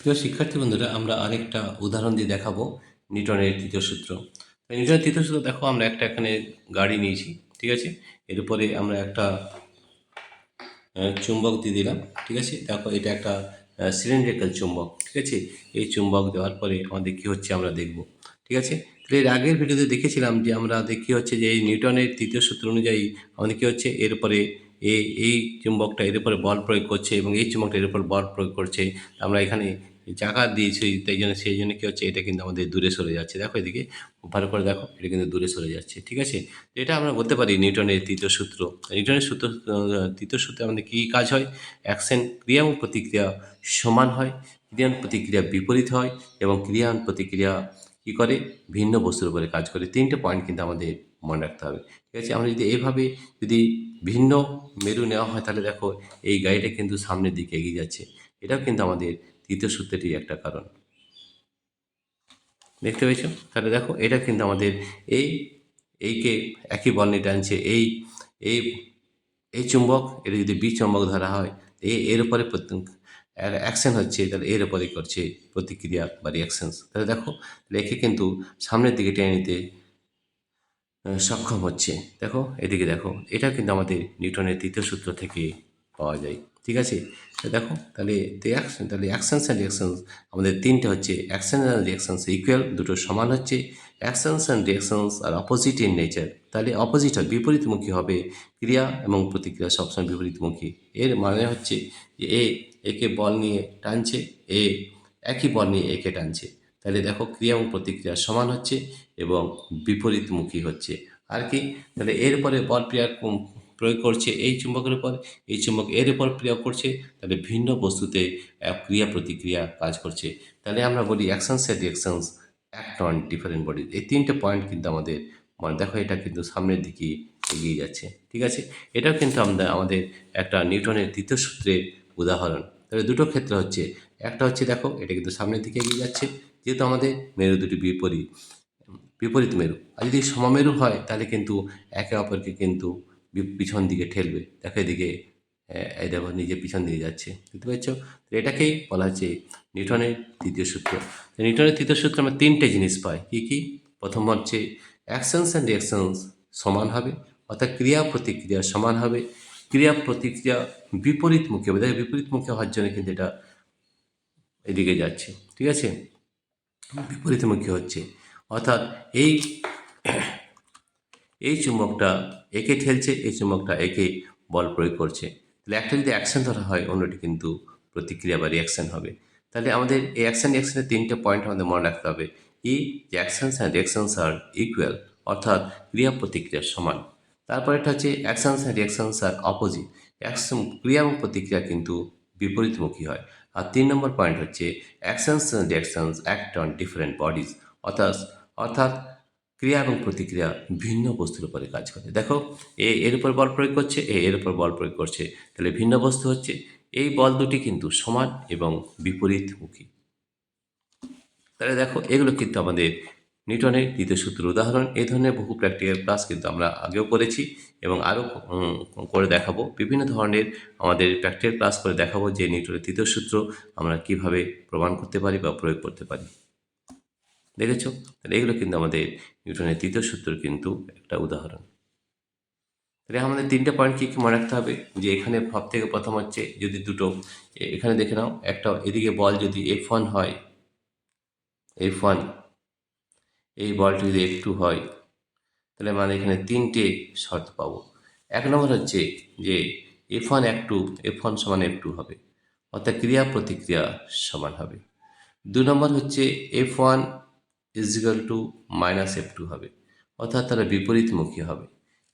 প্রিয় শিক্ষার্থী বন্ধুরা, আমরা আরেকটা উদাহরণ দিয়ে দেখাবো নিউটনের তৃতীয় সূত্র। তো নিউটনের তৃতীয় সূত্র দেখো, আমরা একটা এখানে গাড়ি নিয়েছি, ঠিক আছে। এর উপরে আমরা একটা চুম্বক দিয়ে দিলাম, ঠিক আছে। দেখো, এটা একটা সিলিন্ড্রিক্যাল চুম্বক, ঠিক আছে। এই চুম্বক দেওয়ার পরে আমাদের কী হচ্ছে আমরা দেখব, ঠিক আছে। তাহলে এর আগের ভিডিওতে দেখেছিলাম যে আমাদের কী হচ্ছে, যে এই নিউটনের তৃতীয় সূত্র অনুযায়ী আমাদের কী হচ্ছে, এর উপরে এই চুম্বকটা এর উপরে বল প্রয়োগ করছে এবং এই চুম্বকটা এর উপর বল প্রয়োগ করছে। আমরা এখানে চাকা দিয়েছি, তাই জন্য সেই জন্য কী হচ্ছে, এটা কিন্তু আমাদের দূরে সরে যাচ্ছে। দেখো এদিকে ভালো করে দেখো, এটা কিন্তু দূরে সরে যাচ্ছে, ঠিক আছে। তো এটা আমরা বলতে পারি নিউটনের তৃতীয় সূত্র। নিউটনের তৃতীয় সূত্রে আমাদের কী কাজ হয়, অ্যাকশন ক্রিয়া এবং প্রতিক্রিয়া সমান হয়, ক্রিয়া এবং প্রতিক্রিয়া বিপরীত হয় এবং ক্রিয়া এবং প্রতিক্রিয়া কী করে, ভিন্ন বস্তুর উপরে কাজ করে। তিনটে পয়েন্ট কিন্তু আমাদের মনে রাখতে হবে, ঠিক আছে। আমরা যদি এইভাবে যদি ভিন্ন মেরু নেওয়া হয়, তাহলে দেখো এই গাড়িটা কিন্তু সামনের দিকে এগিয়ে যাচ্ছে। এটাও কিন্তু আমাদের তৃতীয় সূত্রেরই একটা কারণ। দেখতে পেয়েছো? তাহলে দেখো, এটা কিন্তু আমাদের এই এইকে একই বল নিয়ে টানছে। এই এই চুম্বক, এটা যদি চুম্বক ধরা হয়, এর উপরে অ্যাকশন হচ্ছে, তাহলে এর উপরে করছে প্রতিক্রিয়া বা রিয়াকশনস। তাহলে দেখো, তাহলে একে কিন্তু সামনের দিকে টেনে নিতে সক্ষম হচ্ছে। দেখো এদিকে দেখো, এটা কিন্তু আমাদের নিউটনের তৃতীয় সূত্র থেকে পাওয়া যায়, ঠিক আছে। তো দেখো, তাহলে তাহলে অ্যাকশনস অ্যান্ড রিয়াকশনস আমাদের তিনটে হচ্ছে। অ্যাকশন অ্যান্ড রিয়াকশনস ইকুয়াল, দুটো সমান হচ্ছে। Actions and reactions are opposite in nature, তাহলে অপোজিট হয়, বিপরীতমুখী হবে। ক্রিয়া এবং প্রতিক্রিয়া সবসময় বিপরীতমুখী। এর মানে হচ্ছে যে একে বল নিয়ে টানছে, এ একই বল নিয়ে একে টানছে। তাহলে দেখো, ক্রিয়া এবং প্রতিক্রিয়া সমান হচ্ছে এবং বিপরীতমুখী হচ্ছে। আর কি, তাহলে এরপরে বল প্রয়োগ করছে এই চুম্বকের উপর, এই চুম্বক এর উপর প্রয়োগ করছে, তাহলে ভিন্ন বস্তুতে ক্রিয়া প্রতিক্রিয়া কাজ করছে। তাহলে আমরা বলি অ্যাকশনস এর reactions act on different body. এই তিনটে পয়েন্ট কিন্তু আমাদের মনে, দেখো এটা কিন্তু সামনের দিকে এগিয়ে যাচ্ছে, ঠিক আছে। এটাও কিন্তু আমাদের একটা নিউটনের তৃতীয় সূত্রের উদাহরণ। তাহলে দুটো ক্ষেত্রে হচ্ছে, একটা হচ্ছে দেখো, এটা কিন্তু সামনের দিকে এগিয়ে যাচ্ছে, যেহেতু আমাদের মেরু দুটি বিপরীত বিপরীত মেরু। আর যদি সমমেরু হয়, তাহলে কিন্তু একে অপরকে কিন্তু পিছন দিকে ঠেলবে। দেখো এদিকে, এই দেখো নিজে পিছন দিকে যাচ্ছে, বুঝতে পারছো। তো এটাকেই বলা হচ্ছে নিউটনের তৃতীয় সূত্র। তো নিউটনের তৃতীয় সূত্রে আমরা তিনটে জিনিস পাই, কী কী? প্রথম হচ্ছে অ্যাকশনস অ্যান্ড রিয়াকশনস সমান হবে, অর্থাৎ ক্রিয়া প্রতিক্রিয়া সমান হবে। ক্রিয়া প্রতিক্রিয়া বিপরীতমুখী হবে, দেখো বিপরীতমুখী হওয়ার জন্য কিন্তু এটা এদিকে যাচ্ছে, ঠিক আছে, বিপরীতমুখী হচ্ছে। অর্থাৎ এই এই চুম্বকটা একে ঠেলছে, এই চুম্বকটা একে বল প্রয়োগ করছে। তাহলে একটা যদি অ্যাকশন ধরা হয়, অন্যটি কিন্তু প্রতিক্রিয়া বা রিয়াকশন হবে। তাহলে আমাদের এই অ্যাকশন রিয়াকশনের তিনটে পয়েন্ট আমাদের মনে রাখতে হবে। যে actions and reactions are equal, অর্থাৎ ক্রিয়া প্রতিক্রিয়ার সমান। তারপরেটা হচ্ছে actions and reactions are opposite, ক্রিয়া এবং প্রতিক্রিয়া কিন্তু বিপরীতমুখী হয়। আর 3 নম্বর পয়েন্ট হচ্ছে actions and reactions act on different bodies, অর্থাৎ অর্থাৎ ক্রিয়া এবং প্রতিক্রিয়া ভিন্ন বস্তুর উপরে কাজ করে। দেখো, এর উপর বল প্রয়োগ করছে, এর উপর বল প্রয়োগ করছে, তাহলে ভিন্ন বস্তু হচ্ছে। এই বল দুটি কিন্তু সমান এবং বিপরীতমুখী। তাহলে দেখো, এগুলো কিন্তু আমাদের নিউটনের তৃতীয় সূত্রের উদাহরণ। এই ধরনের বহু প্র্যাকটিক্যাল ক্লাস কিন্তু আমরা আগেও করেছি এবং আরও করে দেখাবো। বিভিন্ন ধরনের আমাদের প্র্যাকটিক্যাল ক্লাস করে দেখাবো যে নিউটনের তৃতীয় সূত্র আমরা কিভাবে প্রমাণ করতে পারি বা প্রয়োগ করতে পারি। দেখেছো? তাহলে এগুলো কিন্তু আমাদের নিউটনের তৃতীয় সূত্রের কিন্তু একটা উদাহরণ। তাহলে আমাদের তিনটে পয়েন্ট কী কী মনে রাখতে হবে, যে এখানে সব থেকে প্রথম হচ্ছে, যদি দুটো এখানে দেখে নাও, একটা এদিকে বল যদি F1 হয়, F1, এই বলটি যদি F2 হয়, তাহলে মানে এখানে তিনটে শর্ত পাবো। 1 নম্বর হচ্ছে যে F1 সমান F2 হবে, অর্থাৎ ক্রিয়া প্রতিক্রিয়া সমান হবে। 2 নম্বর হচ্ছে F1 -F2 হবে, অর্থাৎ তারা বিপরীতমুখী হবে।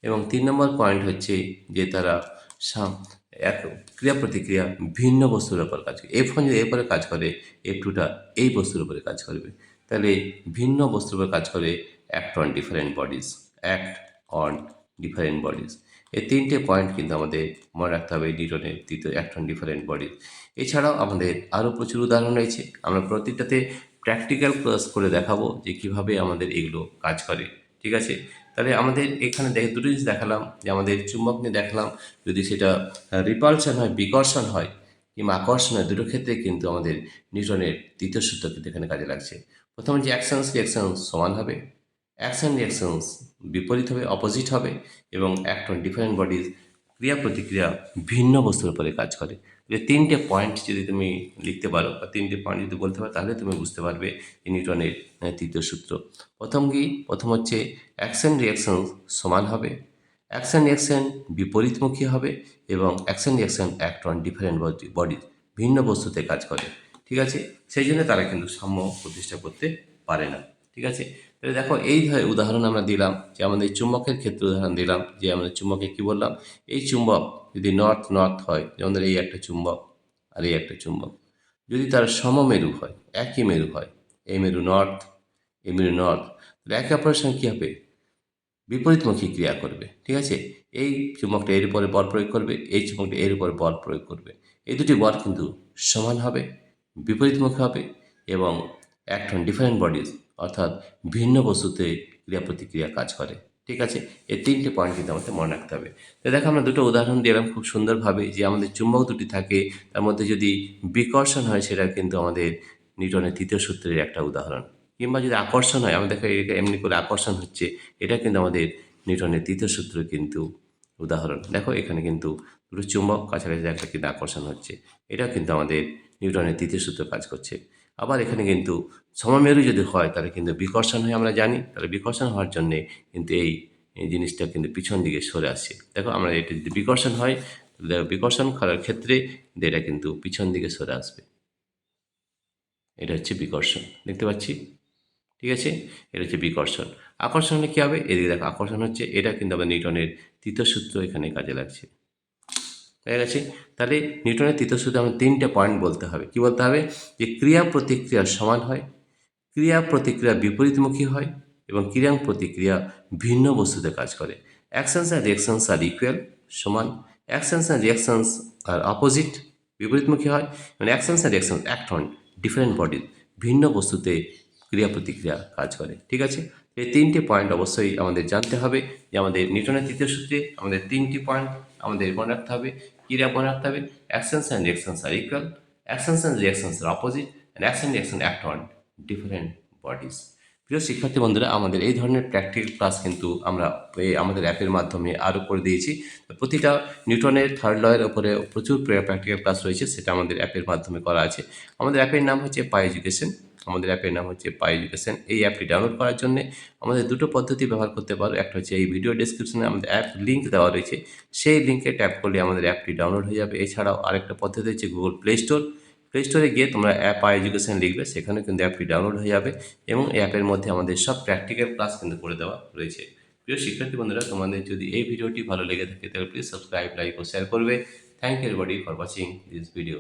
এবং 3 নম্বর পয়েন্ট হচ্ছে যে তারা এক ক্রিয়া প্রতিক্রিয়া ভিন্ন বস্তুর উপর কাজ করে। F1 যদি এর উপরে কাজ করে, F2টা এই বস্তুর উপরে কাজ করবে। তাহলে ভিন্ন বস্তুর উপর কাজ করে, act on different bodies, act on different bodies. এই তিনটে পয়েন্ট কিন্তু আমাদের মনে রাখতে হবে নিউটনের তৃতীয় অ্যাক্ট অন ডিফারেন্ট বডিজ। এছাড়াও আমাদের আরও প্রচুর উদাহরণ রয়েছে, আমরা প্রতিটাতে প্র্যাকটিক্যাল ক্লাস করে দেখাবো যে কীভাবে আমাদের এগুলো কাজ করে, ঠিক আছে। তাহলে আমাদের এখানে দুটো জিনিস দেখালাম, যে আমাদের চুম্বক নিয়ে দেখালাম, যদি সেটা রিপালশন হয়, বিকর্ষণ হয়, কিংবা আকর্ষণের দুটো ক্ষেত্রে কিন্তু আমাদের নিউটনের তৃতীয় সূত্র কিন্তু এখানে কাজে লাগছে। প্রথমে যে অ্যাকশনস রিয়াকশনস সমান হবে, অ্যাকশন রিয়াকশনস বিপরীত হবে, অপোজিট হবে, এবং অ্যাক্ট অন ডিফারেন্ট বডিজ ক্রিয়া প্রতিক্রিয়া ভিন্ন বস্তুর উপরে কাজ করে। যে তিনটে পয়েন্ট যদি তুমি লিখতে পারো বা তিনটে পয়েন্ট যদি বলতে পারো তাহলে তুমি বুঝতে পারবে এই নিউটনের তৃতীয় সূত্র। প্রথম হচ্ছে অ্যাকশন রিয়াকশন সমান হবে, অ্যাকশন রিয়াকশন বিপরীতমুখী হবে, এবং action reaction act on different body ভিন্ন বস্তুতে কাজ করে। ঠিক আছে, সেই জন্য তারা কিন্তু সাম্য প্রতিষ্ঠা করতে পারে না। ঠিক আছে, তাহলে দেখো এই উদাহরণ আমরা দিলাম যে আমাদের চুম্বকের ক্ষেত্রে উদাহরণ দিলাম যে আমাদের চুম্বকে কি বললাম, এই চুম্বক যদি নর্থ নর্থ হয়, যেমন এই একটা চুম্বক আর এই একটা চুম্বক, যদি তার সমমেরু হয়, একই মেরু হয়, এই মেরু নর্থ, এই মেরু নর্থ, তাহলে একে অপরের সঙ্গে কী হবে, বিপরীতমুখী ক্রিয়া করবে। ঠিক আছে, এই চুম্বকটা এর উপরে বল প্রয়োগ করবে, এই চুম্বকটা এর উপরে বল প্রয়োগ করবে। এই দুটি বল কিন্তু সমান হবে, বিপরীতমুখী হবে, এবং অ্যাক্ট অন ডিফারেন্ট বডিজ অর্থাৎ ভিন্ন বস্তুতে ক্রিয়া প্রতিক্রিয়া কাজ করে। ঠিক আছে, এই তিনটে পয়েন্ট কিন্তু আমাদের মনে রাখতে হবে। তো দেখো আমরা দুটো উদাহরণ দিলাম খুব সুন্দরভাবে যে আমাদের চুম্বক দুটি থাকে, তার মধ্যে যদি বিকর্ষণ হয় সেটা কিন্তু আমাদের নিউটনের তৃতীয় সূত্রের একটা উদাহরণ। কিংবা যদি আকর্ষণ হয়, আমাদের এটা এমনি করে আকর্ষণ হচ্ছে, এটা কিন্তু আমাদের নিউটনের তৃতীয় সূত্র কিন্তু উদাহরণ। দেখো এখানে কিন্তু দুটো চুম্বক কাছাকাছি একটা কিন্তু আকর্ষণ হচ্ছে, এটাও কিন্তু আমাদের নিউটনের তৃতীয় সূত্র কাজ করছে। আবার এখানে কিন্তু সমমেরু যদি হয় তাহলে কিন্তু বিকর্ষণ হয়, আমরা জানি, তাহলে বিকর্ষণ হওয়ার জন্যে কিন্তু এই জিনিসটা কিন্তু পিছন দিকে সরে আসছে। দেখো আমরা এটা যদি বিকর্ষণ হয়, বিকর্ষণ করার ক্ষেত্রে এটা কিন্তু পিছন দিকে সরে আসবে। এটা হচ্ছে বিকর্ষণ, দেখতে পাচ্ছি। ঠিক আছে, এটা হচ্ছে বিকর্ষণ। আকর্ষণ হলে কী হবে, এদিকে দেখো আকর্ষণ হচ্ছে, এটা কিন্তু আবার নিউটনের তৃতীয় সূত্র এখানে কাজে লাগছে। হয়ে গেছে, তাহলে নিউটনের তৃতীয় সূত্রে আমাদের তিনটে পয়েন্ট বলতে হবে। কি বলতে হবে, যে ক্রিয়া প্রতিক্রিয়া সমান হয়, ক্রিয়া প্রতিক্রিয়া বিপরীতমুখী হয়, এবং ক্রিয়া প্রতিক্রিয়া ভিন্ন বস্তুতে কাজ করে। Actions and reactions are equal সমান, actions and reactions are opposite বিপরীতমুখী হয়, মানে actions and reactions act on different bodies ভিন্ন বস্তুতে ক্রিয়া প্রতিক্রিয়া কাজ করে। ঠিক আছে, এই তিনটি পয়েন্ট অবশ্যই আমাদের জানতে হবে যে আমাদের নিউটনের তৃতীয় সূত্রে আমাদের তিনটি পয়েন্ট আমাদের মনে রাখতে হবে। কী মনে রাখতে হবে, actions and reactions are equal, actions and reactions are opposite, and action reaction act on different bodies. প্রিয় শিক্ষার্থী বন্ধুরা, আমাদের এই ধরনের প্র্যাকটিক্যাল ক্লাস কিন্তু আমরা আমাদের অ্যাপের মাধ্যমে আরও করে দিয়েছি। প্রতিটা নিউটনের থার্ড লয়ের ওপরে প্রচুর প্র্যাকটিক্যাল ক্লাস রয়েছে, সেটা আমাদের অ্যাপের মাধ্যমে করা আছে। আমাদের অ্যাপের নাম হচ্ছে পাই এডুকেশন। আমাদের অ্যাপের নাম হচ্ছে পাই এডুকেশন। এই অ্যাপটি ডাউনলোড করার জন্য আমাদের দুটো পদ্ধতি ব্যবহার করতে পারো। একটা হচ্ছে এই ভিডিও ডেসক্রিপশনে আমাদের অ্যাপ লিঙ্ক দেওয়া রয়েছে, সেই লিঙ্কে ট্যাপ করলে আমাদের অ্যাপটি ডাউনলোড হয়ে যাবে। এছাড়াও আরেকটা পদ্ধতি হচ্ছে গুগল প্লে স্টোরে গিয়ে তোমরা অ্যাপ পাই এডুকেশন লিখবে, সেখানে কিন্তু অ্যাপটি ডাউনলোড হয়ে যাবে, এবং এই অ্যাপের মধ্যে আমাদের সব প্র্যাকটিক্যাল ক্লাস কিন্তু করে দেওয়া রয়েছে। প্রিয় শিক্ষার্থী বন্ধুরা, তোমাদের যদি এই ভিডিওটি ভালো লেগে থাকে তাহলে প্লিজ সাবস্ক্রাইব, লাইক ও শেয়ার করবে। Thank you everybody for watching this video.